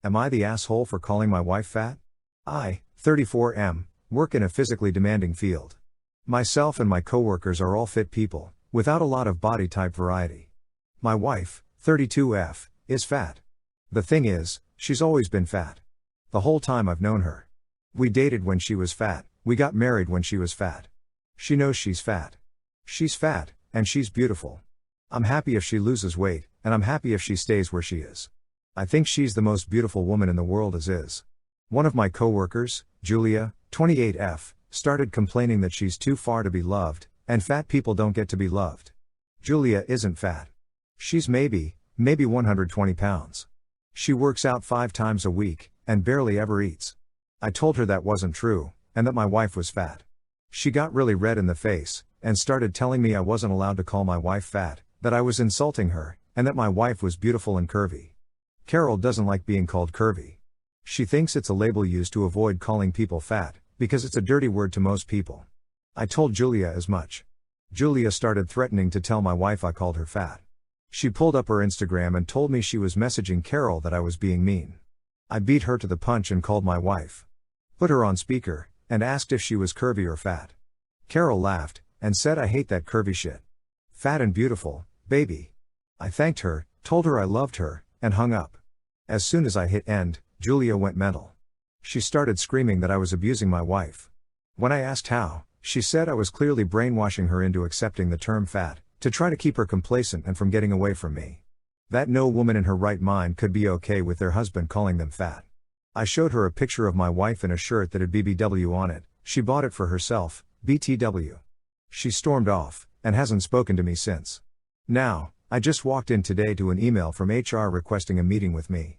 Am I the asshole for calling my wife fat? I, 34M, work in a physically demanding field. Myself and my coworkers are all fit people, without a lot of body type variety. My wife, 32F, is fat. The thing is, she's always been fat. The whole time I've known her. We dated when she was fat, we got married when she was fat. She knows she's fat. She's fat, and she's beautiful. I'm happy if she loses weight, and I'm happy if she stays where she is. I think she's the most beautiful woman in the world as is. One of my coworkers, Julia, 28F, started complaining that she's too far to be loved, and fat people don't get to be loved. Julia isn't fat. She's maybe 120 pounds. She works out 5 times a week, and barely ever eats. I told her that wasn't true, and that my wife was fat. She got really red in the face, and started telling me I wasn't allowed to call my wife fat, that I was insulting her, and that my wife was beautiful and curvy. Carol doesn't like being called curvy. She thinks it's a label used to avoid calling people fat, because it's a dirty word to most people. I told Julia as much. Julia started threatening to tell my wife I called her fat. She pulled up her Instagram and told me she was messaging Carol that I was being mean. I beat her to the punch and called my wife. Put her on speaker, and asked if she was curvy or fat. Carol laughed, and said I hate that curvy shit. Fat and beautiful, baby. I thanked her, told her I loved her, and hung up. As soon as I hit end, Julia went mental. She started screaming that I was abusing my wife. When I asked how, she said I was clearly brainwashing her into accepting the term fat, to try to keep her complacent and from getting away from me. That no woman in her right mind could be okay with their husband calling them fat. I showed her a picture of my wife in a shirt that had BBW on it. She bought it for herself, BTW. She stormed off, and hasn't spoken to me since. Now, I just walked in today to an email from HR requesting a meeting with me.